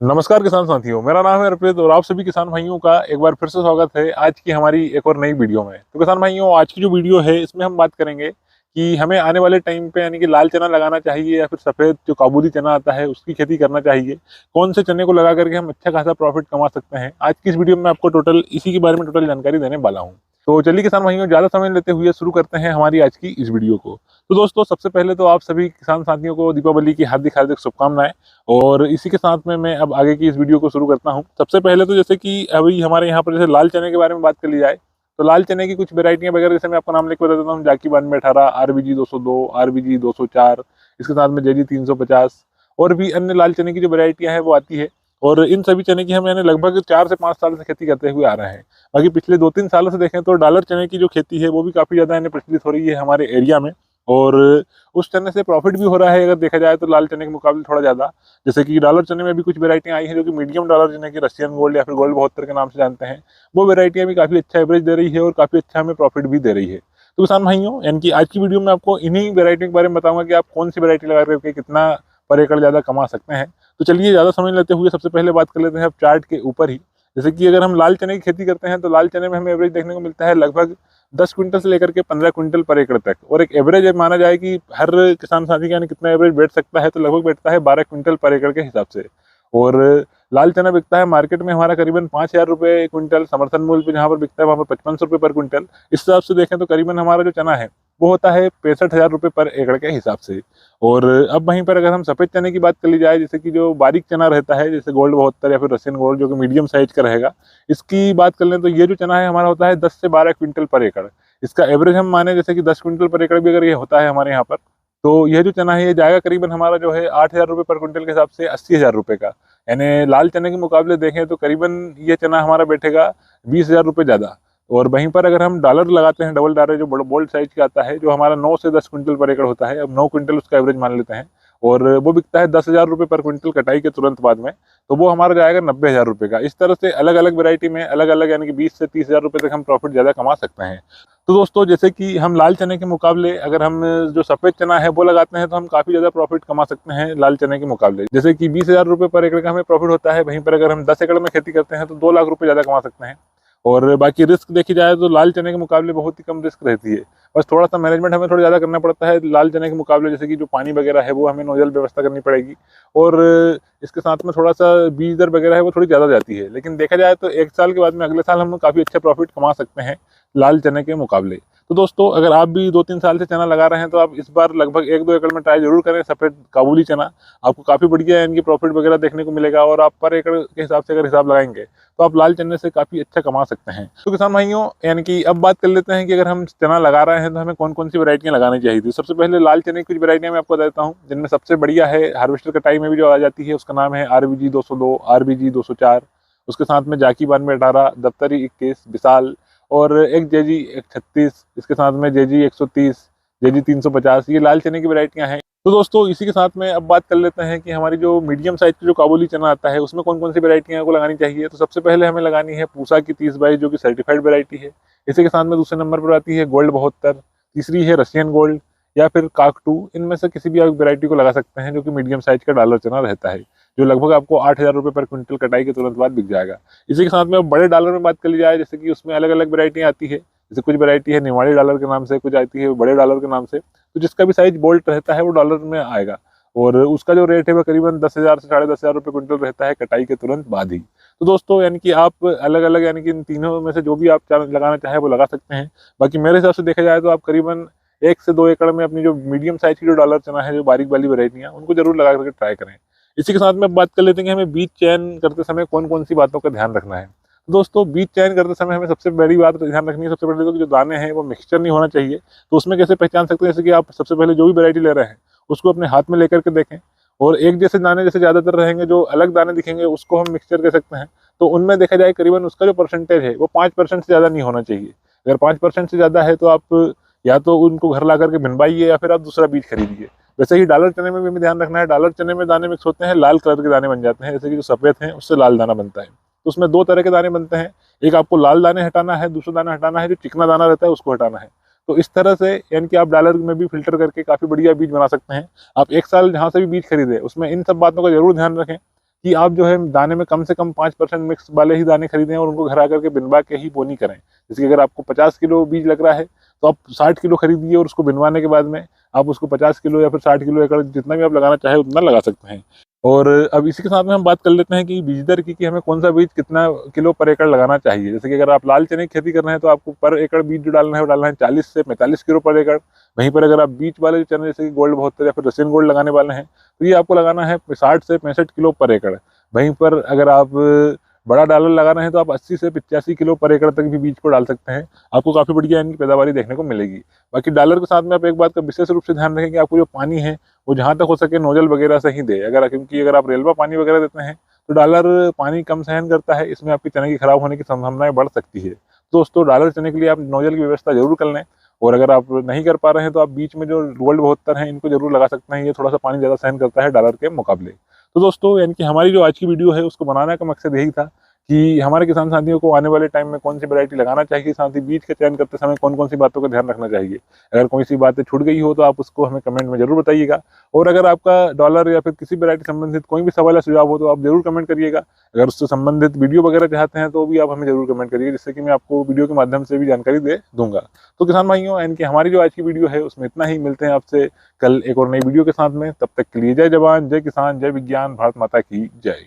नमस्कार किसान साथियों, मेरा नाम है अर्पित और आप सभी किसान भाइयों का एक बार फिर से स्वागत है आज की हमारी एक और नई वीडियो में। तो किसान भाइयों, आज की जो वीडियो है इसमें हम बात करेंगे कि हमें आने वाले टाइम पे यानी कि लाल चना लगाना चाहिए या फिर सफ़ेद जो काबुली चना आता है उसकी खेती करना चाहिए। कौन से चने को लगा करके हम अच्छा खासा प्रॉफिट कमा सकते हैं, आज की इस वीडियो में आपको टोटल इसी के बारे में टोटल जानकारी देने वाला हूँ। तो चलिए किसान भाइयों, ज़्यादा समय लेते हुए शुरू करते हैं हमारी आज की इस वीडियो को। तो दोस्तों, सबसे पहले तो आप सभी किसान साथियों को दीपावली की हार्दिक हार्दिक शुभकामनाएं। और इसी के साथ में मैं अब आगे की इस वीडियो को शुरू करता हूं। सबसे पहले तो जैसे कि अभी हमारे यहाँ पर जैसे लाल चने के बारे में बात कर ली जाए, तो लाल चने की कुछ वेराइटियां वगैरह जैसे मैं आपको नाम लेकर बता देता हूँ। जाकी 9218, RBG 202, RBG 204, इसके साथ में JG 350 और भी अन्य लाल चने की जो वेराइटियां हैं वो आती है। और इन सभी चने की हम यानी लगभग 4 से 5 साल से खेती करते हुए आ रहे हैं। बाकी पिछले 2-3 सालों से देखें तो डॉलर चने की जो खेती है वो भी काफ़ी ज़्यादा यानी प्रचलित हो रही है हमारे एरिया में। और उस चने से प्रॉफिट भी हो रहा है अगर देखा जाए तो लाल चने के मुकाबले थोड़ा ज़्यादा। जैसे कि डॉलर चने में भी कुछ वेराइटियां आई हैं जो कि मीडियम डॉलर चने की रशियन गोल्ड या फिर गोल्ड 72 के नाम से जानते हैं। वो वेराइटियां भी काफ़ी अच्छा एवरेज दे रही है और काफ़ी अच्छा हमें प्रॉफिट भी दे रही है। तो किसान भाइयों, यानी कि आज की वीडियो में आपको इन्हीं वेराइटी के बारे में बताऊंगा कि आप कौन सी वेराइटी लगा करके कितना पर एकड़ ज़्यादा कमा सकते हैं। तो चलिए ज़्यादा समय लेते हुए सबसे पहले बात कर लेते हैं अब चार्ट के ऊपर ही। जैसे कि अगर हम लाल चने की खेती करते हैं तो लाल चने में हमें एवरेज देखने को मिलता है लगभग 10 क्विंटल से लेकर के 15 क्विंटल पर एकड़ तक। और एक एवरेज माना जाए कि हर किसान साथी का यानी कितना एवरेज बैठ सकता है, तो लगभग बैठता है 12 क्विंटल पर एकड़ के हिसाब से। और लाल चना बिकता है मार्केट में हमारा करीबन 5,000 रुपये क्विंटल, समर्थन मूल्य पे जहाँ पर बिकता है वहाँ पर 5500 रुपये पर क्विंटल। इस हिसाब से देखें तो करीबन हमारा जो चना है वो होता है 65,000 रुपये पर एकड़ के हिसाब से। और अब वहीं पर अगर हम सफ़ेद चने की बात कर ली जाए, जैसे कि जो बारीक चना रहता है जैसे गोल्ड 72 या फिर रशियन गोल्ड जो कि मीडियम साइज का रहेगा, इसकी बात कर लें तो ये जो चना है हमारा होता है 10 से 12 क्विंटल पर एकड़। इसका एवरेज हम माने जैसे कि 10 क्विंटल पर एकड़ भी अगर ये होता है हमारे यहाँ पर, तो यह जो चना है ये जाएगा करीबन हमारा जो है 8,000 रुपये पर क्विंटल के हिसाब से 80,000 रुपये का। यानी लाल चने के मुकाबले देखें तो करीबन ये चना हमारा बैठेगा 20,000 रुपये ज़्यादा। और वहीं पर अगर हम डॉलर लगाते हैं, डबल डॉलर जो बोल्ड साइज का आता है जो हमारा 9 से 10 क्विंटल पर एकड़ होता है, अब 9 क्विंटल उसका एवरेज मान लेते हैं, और वो बिकता है 10,000 रुपये पर क्विंटल कटाई के तुरंत बाद में, तो वो हमारा जाएगा 90,000 रुपये का। इस तरह से अलग अलग वैरायटी में अलग अलग यानी कि 20 से 30,000 रुपये तक हम प्रॉफिट ज़्यादा कमा सकते हैं। तो दोस्तों, जैसे कि हम लाल चने के मुकाबले अगर हम जो सफ़ेद चना है वो लगाते हैं तो हम काफ़ी ज़्यादा प्रॉफिट कमा सकते हैं लाल चने के मुकाबले। जैसे कि 20,000 रुपये पर एकड़ का हमें प्रॉफिट होता है, वहीं पर अगर हम 10 एकड़ में खेती करते हैं तो 2 लाख रुपये ज़्यादा कमा सकते हैं। और बाकी रिस्क देखी जाए तो लाल चने के मुकाबले बहुत ही कम रिस्क रहती है। बस थोड़ा सा मैनेजमेंट हमें थोड़ा ज़्यादा करना पड़ता है लाल चने के मुकाबले। जैसे कि जो पानी वगैरह है वो हमें नोजल व्यवस्था करनी पड़ेगी, और इसके साथ में थोड़ा सा बीज दर वगैरह है वो थोड़ी ज़्यादा जाती है। लेकिन देखा जाए तो 1 साल के बाद में अगले साल हम काफ़ी अच्छा प्रॉफिट कमा सकते हैं लाल चने के मुकाबले। तो दोस्तों, अगर आप भी 2-3 साल से चना लगा रहे हैं तो आप इस बार लगभग 1-2 एकड़ में ट्राई जरूर करें सफ़ेद काबुली चना। आपको काफ़ी बढ़िया इनकी प्रॉफिट वगैरह देखने को मिलेगा, और आप पर एकड़ के हिसाब से अगर हिसाब लगाएंगे तो आप लाल चने से काफ़ी अच्छा कमा सकते हैं। तो किसान भाइयों, यानी कि अब बात कर लेते हैं कि अगर हम चना लगा रहे हैं तो हमें कौन कौन सी वैरायटियां लगानी चाहिए थी। सबसे पहले लाल चने की कुछ वैरायटियां मैं आपको बता देता हूँ, जिनमें सबसे बढ़िया है हार्वेस्टर कटाई में भी जो आ जाती है उसका नाम है RBG 202, RBG 204। उसके साथ में जाकी 9218, दफ्तरी 21, विशाल, और एक JG 136, इसके साथ में JG 130, JG 350, ये लाल चने की वैरायटियां हैं। तो दोस्तों, इसी के साथ में अब बात कर लेते हैं कि हमारी जो मीडियम साइज की जो काबुली चना आता है उसमें कौन कौन सी वैरायटियां को लगानी चाहिए। तो सबसे पहले हमें लगानी है पूसा की 30/22 जो कि सर्टिफाइड वैरायटी है। इसी के साथ में दूसरे नंबर पर आती है गोल्ड 72, तीसरी है रशियन गोल्ड या फिर काकटू। इनमें से किसी भी आप वैरायटी को लगा सकते हैं जो कि मीडियम साइज का डॉलर चना रहता है, जो लगभग आपको 8,000 रुपये पर क्विंटल कटाई के तुरंत बाद बिक जाएगा। इसी के साथ में अब बड़े डॉलर में बात कर ली जाए, जैसे कि उसमें अलग अलग वैरायटियाँ आती है। जैसे कुछ वैरायटी है निवाड़ी डॉलर के नाम से, कुछ आती है बड़े डॉलर के नाम से, तो जिसका भी साइज बोल्ट रहता है वो डॉलर में आएगा। और उसका जो रेट है वो करीबन 10,000 से 10,500 रुपये क्विंटल रहता है कटाई के तुरंत बाद ही। तो दोस्तों, यानी कि आप अलग अलग यानी कि इन तीनों में से जो भी आप लगाना चाहें वो लगा सकते हैं। बाकी मेरे हिसाब से देखा जाए तो आप करीबन 1 से 2 एकड़ में अपनी जो मीडियम साइज की जो डॉलर चना है, जो बारीक वाली वैरायटियाँ, उनको जरूर लगा करके ट्राई करें। इसी के साथ में बात कर लेते हैं कि हमें बीज चयन करते समय कौन कौन सी बातों का ध्यान रखना है। तो दोस्तों, बीज चयन करते समय हमें सबसे बड़ी बात ध्यान रखनी है, सबसे पहले तो कि जो दाने हैं वो मिक्सचर नहीं होना चाहिए। तो उसमें कैसे पहचान सकते हैं, जैसे कि आप सबसे पहले जो भी वैरायटी ले रहे हैं उसको अपने हाथ में लेकर के देखें, और एक जैसे दाने जैसे ज़्यादातर रहेंगे, जो अलग दाने दिखेंगे उसको हम मिक्सचर कह सकते हैं। तो उनमें देखा जाए करीबन उसका जो परसेंटेज है वो 5% से ज़्यादा नहीं होना चाहिए। अगर 5% से ज़्यादा है तो आप या तो उनको घर ला करके भिनवाइए या फिर आप दूसरा बीज खरीदिए। वैसे ही डॉलर चने में भी हमें ध्यान रखना है। डॉलर चने में दाने मिक्स होते हैं, लाल कलर के दाने बन जाते हैं, जैसे कि जो सफ़ेद हैं उससे लाल दाना बनता है। तो उसमें 2 तरह के दाने बनते हैं, एक आपको लाल दाने हटाना है, दूसरा दाना हटाना है जो चिकना दाना रहता है उसको हटाना है। तो इस तरह से यानी कि आप डॉलर में भी फिल्टर करके काफ़ी बढ़िया बीज बना सकते हैं। आप 1 साल जहाँ से भी बीज खरीदें उसमें इन सब बातों का जरूर ध्यान रखें कि आप जो है दाने में कम से कम 5% मिक्स वाले ही दाने खरीदें और उनको घर आकर के बिनवा के ही बोनी करें। जैसे कि अगर आपको 50 किलो बीज लग रहा है तो आप 60 किलो खरीदिए और उसको बिनवाने के बाद में आप उसको 50 किलो या फिर 60 किलो एकड़ जितना भी आप लगाना चाहे उतना लगा सकते हैं। और अब इसी के साथ में हम बात कर लेते हैं कि बीज दर की, कि हमें कौन सा बीज कितना किलो पर एकड़ लगाना चाहिए। जैसे कि अगर आप लाल चने की खेती कर रहे हैं तो आपको पर एकड़ बीज जो डालना है वो डालना है 40 से 45 किलो पर एकड़। वहीं पर अगर आप बीज वाले चने जैसे कि गोल्ड 72 या फिर रशियन गोल्ड लगाने वाले हैं तो ये आपको लगाना है 60 से 65 किलो पर एकड़। वहीं पर अगर आप बड़ा डॉलर लगा रहे हैं तो आप 80 से 85 किलो पर एकड़ तक भी बीज को डाल सकते हैं। आपको काफ़ी बढ़िया इनकी पैदावारी देखने को मिलेगी। बाकी डॉलर के साथ में आप एक बात का विशेष रूप से ध्यान रखें कि आपको जो पानी है वो जहाँ तक हो सके नोजल वगैरह से ही दे। क्योंकि अगर आप रेलवा पानी वगैरह देते हैं तो डॉलर पानी कम सहन करता है, इसमें आपकी चने की खराब होने की संभावनाएं बढ़ सकती है। दोस्तों डॉलर चने के लिए आप नोजल की व्यवस्था जरूर कर लें। और अगर आप नहीं कर पा रहे हैं तो आप बीच में जो गोल्ड 72 है इनको जरूर लगा सकते हैं। ये थोड़ा सा पानी ज़्यादा सहन करता है डॉलर के मुकाबले। तो दोस्तों यानी कि हमारी जो आज की वीडियो है उसको बनाने का मकसद यही था कि हमारे किसान साथियों को आने वाले टाइम में कौन सी वैरायटी लगाना चाहिए, साथ ही बीज का चयन करते समय कौन कौन सी बातों का ध्यान रखना चाहिए। अगर कोई सी बातें छूट गई हो तो आप उसको हमें कमेंट में जरूर बताइएगा। और अगर आपका डॉलर या फिर किसी वैरायटी संबंधित कोई भी सवाल या सुझाव हो तो आप जरूर कमेंट करिएगा। अगर उससे संबंधित वीडियो वगैरह चाहते हैं तो भी आप हमें जरूर कमेंट करिए, जिससे कि मैं आपको वीडियो के माध्यम से भी जानकारी दे दूंगा। तो किसान भाइयों यानी कि हमारी जो आज की वीडियो है उसमें इतना ही। मिलते हैं आपसे कल एक और नई वीडियो के साथ में। तब तक के लिए जय जवान, जय किसान, जय विज्ञान, भारत माता की जय।